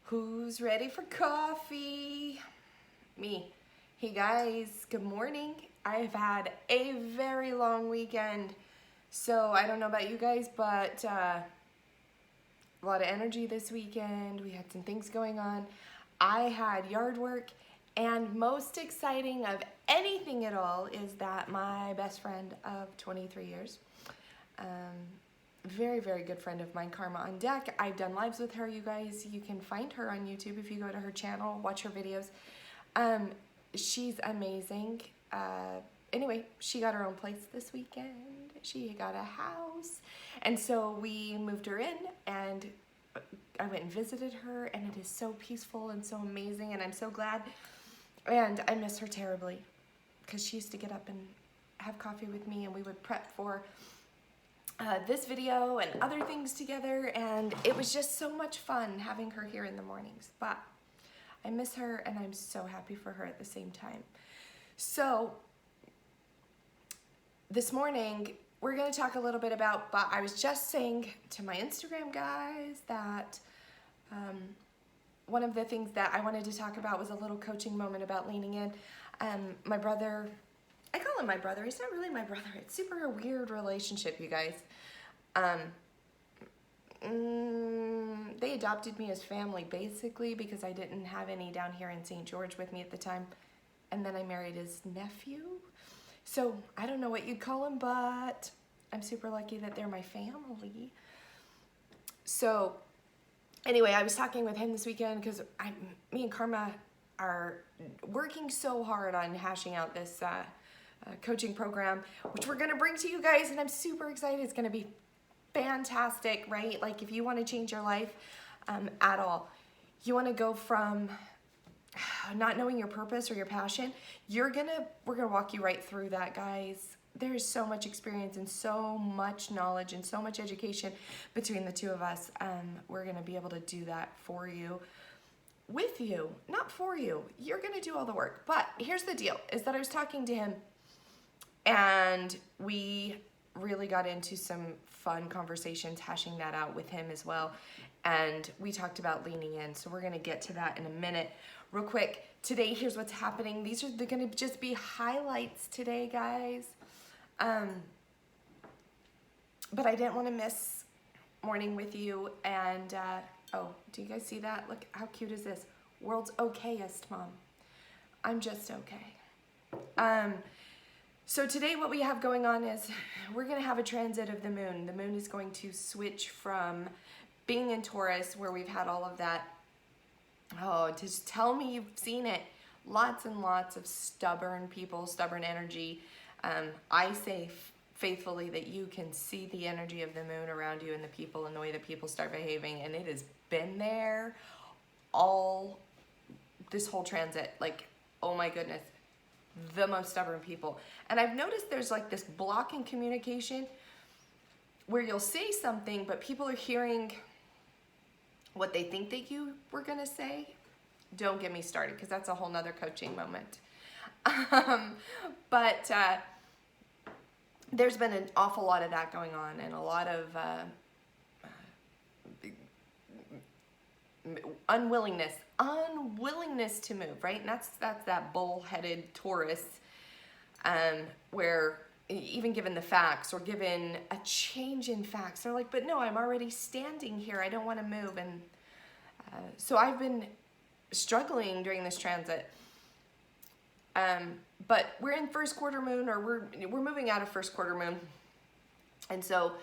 Who's ready for coffee? Me. Hey guys, good morning. I've had a very long weekend. So I don't know about you guys, but a lot of energy this weekend. We had some things going on. I had yard work, and most exciting of anything at all is that my best friend of 23 years, very, very good friend of mine, Karma on Deck. I've done lives with her, you guys. You can find her on YouTube if you go to her channel, watch her videos. She's amazing. Anyway, she got her own place this weekend. She got a house. And so we moved her in, and I went and visited her, and it is so peaceful and so amazing, and I'm so glad. And I miss her terribly because she used to get up and have coffee with me, and we would prep for this video and other things together, and it was just so much fun having her here in the mornings. But I miss her, and I'm so happy for her at the same time. So this morning we're going to talk a little bit about, but I was just saying to my Instagram guys that one of the things that I wanted to talk about was a little coaching moment about leaning in. My brother, I call him my brother. He's not really my brother. It's super weird relationship, you guys. They adopted me as family, basically, because I didn't have any down here in St. George with me at the time. And then I married his nephew. So I don't know what you'd call him, but I'm super lucky that they're my family. So anyway, I was talking with him this weekend because me and Karma are working so hard on hashing out this coaching program, which we're gonna bring to you guys, and I'm super excited. It's gonna be fantastic, right? Like, if you want to change your life at all, you want to go from not knowing your purpose or your passion, we're gonna walk you right through that, guys. There's so much experience and so much knowledge and so much education between the two of us. We're gonna be able to do that for you, with you, not for you. You're gonna do all the work. But here's the deal, is that I was talking to him, and we really got into some fun conversations, hashing that out with him as well. And we talked about leaning in. So we're gonna get to that in a minute. Real quick, today, here's what's happening. They're gonna just be highlights today, guys. But I didn't wanna miss morning with you. And, oh, do you guys see that? Look, how cute is this? World's okayest mom. I'm just okay. So today what we have going on is we're going to have a transit of the moon. The moon is going to switch from being in Taurus, where we've had all of that, just tell me you've seen it, lots and lots of stubborn people, stubborn energy. I say faithfully that you can see the energy of the moon around you and the people and the way that people start behaving, and it has been there all this whole transit. Like, oh my goodness, the most stubborn people. And I've noticed there's like this block in communication where you'll say something, but people are hearing what they think that you were gonna say. Don't get me started, because that's a whole nother coaching moment. But there's been an awful lot of that going on, and a lot of unwillingness to move, right? And that's that bull-headed Taurus, where even given the facts or given a change in facts, they're like, but no, I'm already standing here, I don't want to move. And so I've been struggling during this transit, but we're in first quarter moon, or we're moving out of first quarter moon. And so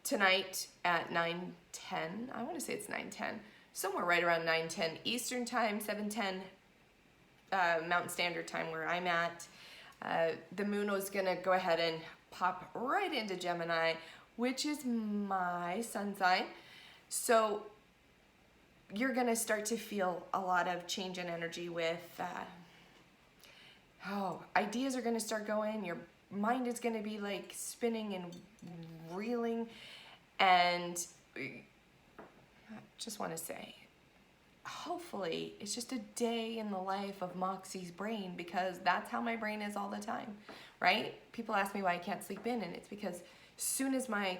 tonight at 9:10, I want to say it's 9:10, somewhere right around 9:10 Eastern time, 7:10 Mountain Standard Time where I'm at, the moon was gonna go ahead and pop right into Gemini, which is my sun sign. So you're gonna start to feel a lot of change in energy with, ideas are gonna start going, your mind is gonna be like spinning and reeling, and I just wanna say, hopefully it's just a day in the life of Moxie's brain, because that's how my brain is all the time, right? People ask me why I can't sleep in, and it's because as soon as my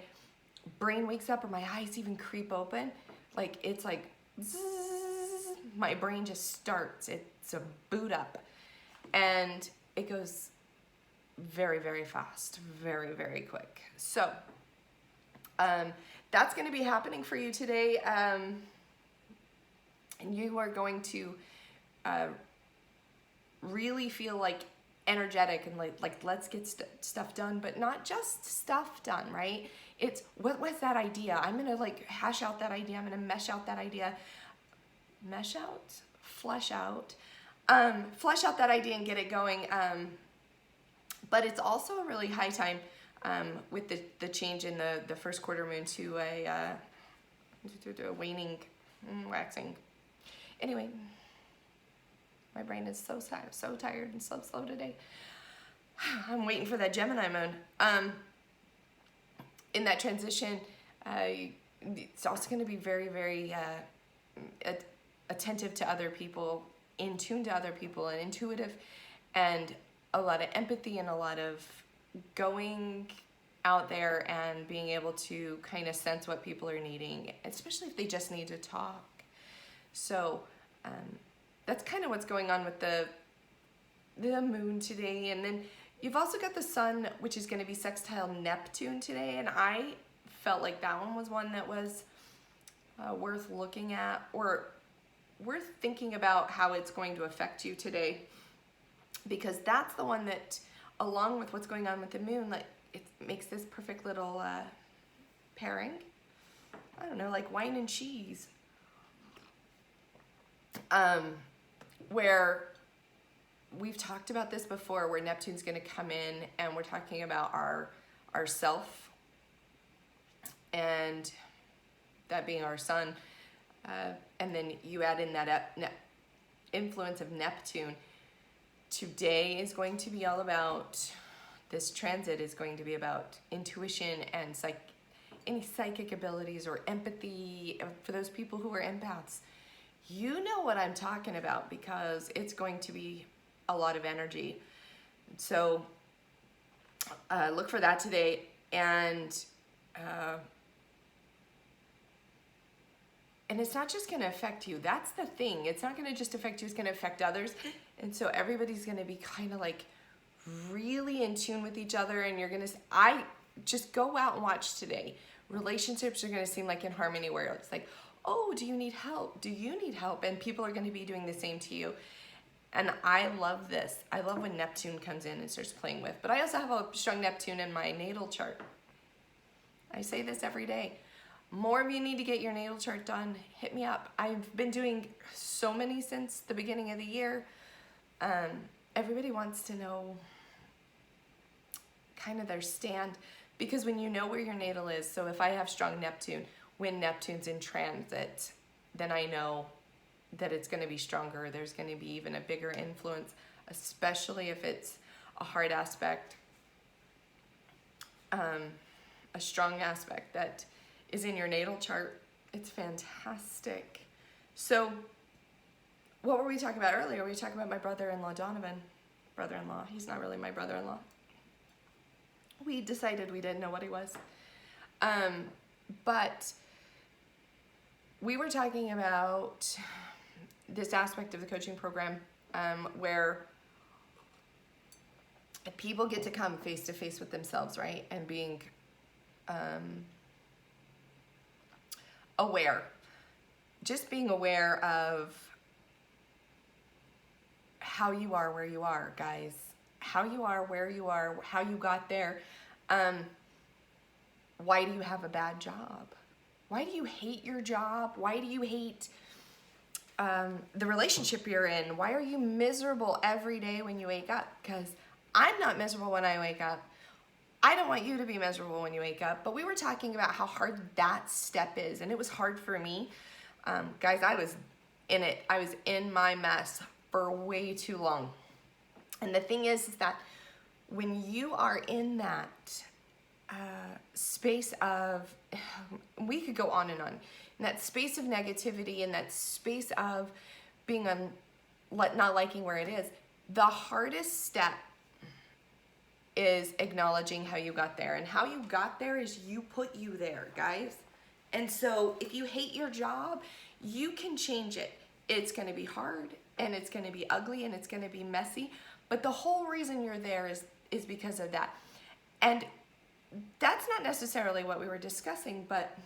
brain wakes up or my eyes even creep open, like, it's like zzz, my brain just starts. It's a boot up, and it goes very, very fast, very, very quick. So that's going to be happening for you today. And you are going to really feel like energetic and like let's get stuff done, but not just stuff done, right? It's what was that idea? I'm gonna like hash out that idea. I'm gonna mesh out that idea. Flesh out that idea and get it going. But it's also a really high time with the change in the first quarter moon to a waning, waxing. Anyway, my brain is so tired and so slow today. I'm waiting for that Gemini moon. In that transition, it's also going to be very, very attentive to other people, in tune to other people, and intuitive, and a lot of empathy and a lot of going out there and being able to kind of sense what people are needing, especially if they just need to talk. So that's kind of what's going on with the moon today. And then you've also got the sun, which is going to be sextile Neptune today. And I felt like that one was one that was worth looking at, or worth thinking about how it's going to affect you today. Because that's the one that, along with what's going on with the moon, like it makes this perfect little pairing. I don't know, like wine and cheese. Where we've talked about this before, where Neptune's going to come in and we're talking about our self, and that being our sun, and then you add in that influence of Neptune. Today is going to be all about, this transit is going to be about intuition and any psychic abilities or empathy for those people who are empaths. You know what I'm talking about, because it's going to be a lot of energy. So look for that today. And it's not just going to affect you. That's the thing. It's not going to just affect you. It's going to affect others. And so everybody's going to be kind of like really in tune with each other. And you're going to, just go out and watch today. Relationships are going to seem like in harmony, where it's like, oh, do you need help? Do you need help? And people are going to be doing the same to you. And I love this. I love when Neptune comes in and starts playing with. But I also have a strong Neptune in my natal chart. I say this every day. More of you need to get your natal chart done. Hit me up. I've been doing so many since the beginning of the year. Everybody wants to know kind of their stand, because when you know where your natal is, so if I have strong Neptune, when Neptune's in transit, then I know that it's going to be stronger. There's going to be even a bigger influence, especially if it's a hard aspect, a strong aspect that is in your natal chart. It's fantastic. So what were we talking about earlier? We were talking about my brother-in-law, Donovan. Brother-in-law. He's not really my brother-in-law. We decided we didn't know what he was. But we were talking about this aspect of the coaching program where people get to come face to face with themselves, right? And being aware. Just being aware of how you are where you are, guys. How you are where you are, how you got there. Why do you have a bad job? Why do you hate your job? Why do you hate the relationship you're in? Why are you miserable every day when you wake up? Because I'm not miserable when I wake up. I don't want you to be miserable when you wake up. But we were talking about how hard that step is. And it was hard for me. Guys, I was in it. I was in my mess for way too long. And the thing is that when you are in that space of, we could go on and on, in that space of negativity, in that space of being not liking where it is, the hardest step is acknowledging how you got there. And how you got there is you put you there, guys. And so if you hate your job, you can change it. It's going to be hard, and it's going to be ugly, and it's going to be messy. But the whole reason you're there is because of that. And that's not necessarily what we were discussing, but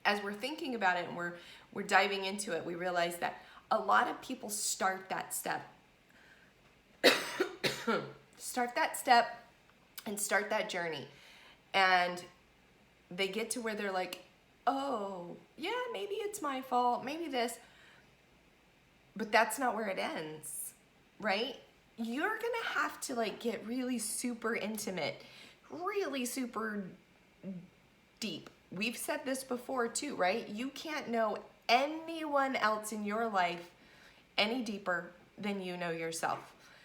as we're thinking about it and we're diving into it, we realize that a lot of people start that step. Start that step and start that journey. And they get to where they're like, oh, yeah, maybe it's my fault, maybe this. But that's not where it ends, right? You're gonna have to like get really super intimate, really super deep. We've said this before too, right? You can't know anyone else in your life any deeper than you know yourself.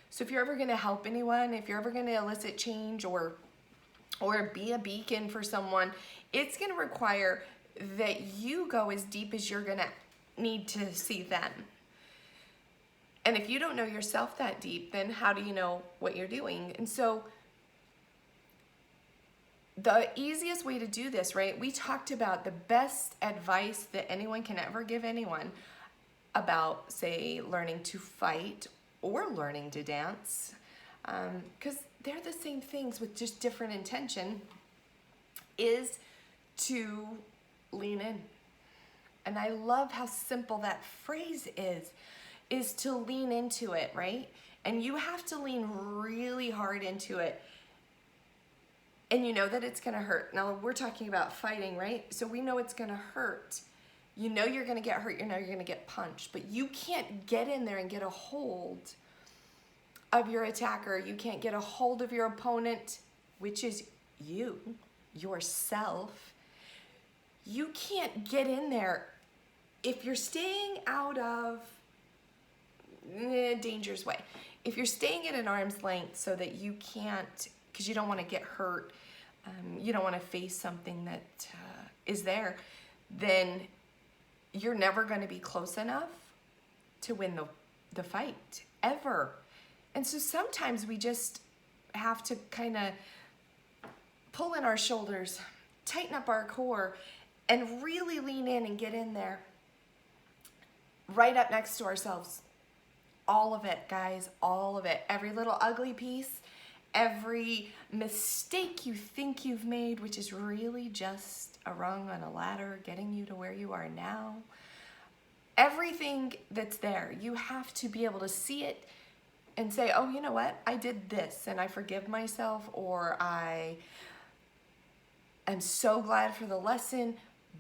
So if you're ever gonna help anyone, if you're ever gonna elicit change or be a beacon for someone, it's gonna require that you go as deep as you're gonna need to see them. And if you don't know yourself that deep, then how do you know what you're doing? And so the easiest way to do this, right? We talked about the best advice that anyone can ever give anyone about, say, learning to fight or learning to dance, because they're the same things with just different intention, is to lean in. And I love how simple that phrase is to lean into it, right? And you have to lean really hard into it. And you know that it's gonna hurt. Now we're talking about fighting, right? So we know it's gonna hurt. You know you're gonna get hurt, you know you're gonna get punched, but you can't get in there and get a hold of your attacker. You can't get a hold of your opponent, which is you, yourself. You can't get in there if you're staying out of danger's way. If you're staying at an arm's length so that you can't, because you don't want to get hurt, you don't want to face something that is there, then you're never going to be close enough to win the fight, ever. And so sometimes we just have to kind of pull in our shoulders, tighten up our core, and really lean in and get in there, right up next to ourselves. All of it, guys, all of it. Every little ugly piece, every mistake you think you've made, which is really just a rung on a ladder getting you to where you are now. Everything that's there, you have to be able to see it and say, oh, you know what? I did this and I forgive myself, or I am so glad for the lesson,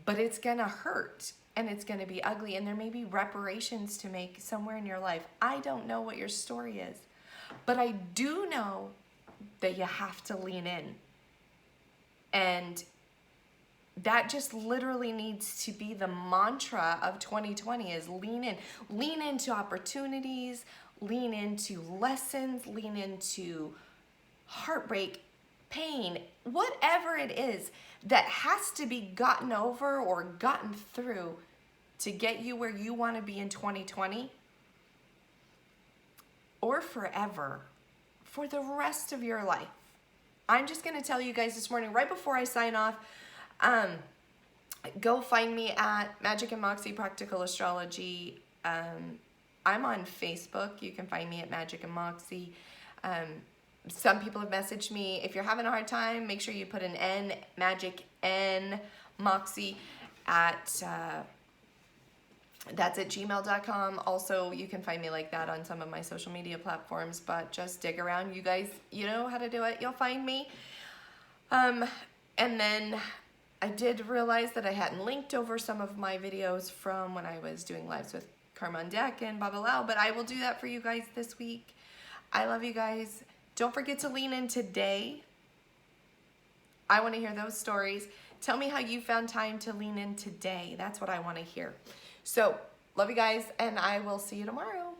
but it's gonna hurt. And it's going to be ugly, and there may be reparations to make somewhere in your life. I don't know what your story is, but I do know that you have to lean in. And that just literally needs to be the mantra of 2020, is lean in. Lean into opportunities, lean into lessons, lean into heartbreak, pain, whatever it is that has to be gotten over or gotten through to get you where you want to be in 2020, or forever, for the rest of your life. I'm just going to tell you guys this morning, right before I sign off, go find me at Magic and Moxie Practical Astrology. I'm on Facebook. You can find me at Magic and Moxie. Some people have messaged me, if you're having a hard time, make sure you put an N, Magic N Moxie at, that's at gmail.com. Also, you can find me like that on some of my social media platforms, but just dig around. You guys, you know how to do it. You'll find me. And then I did realize that I hadn't linked over some of my videos from when I was doing lives with Karma on Deck and Baba Lao, but I will do that for you guys this week. I love you guys. Don't forget to lean in today. I want to hear those stories. Tell me how you found time to lean in today. That's what I want to hear. So, love you guys, and I will see you tomorrow.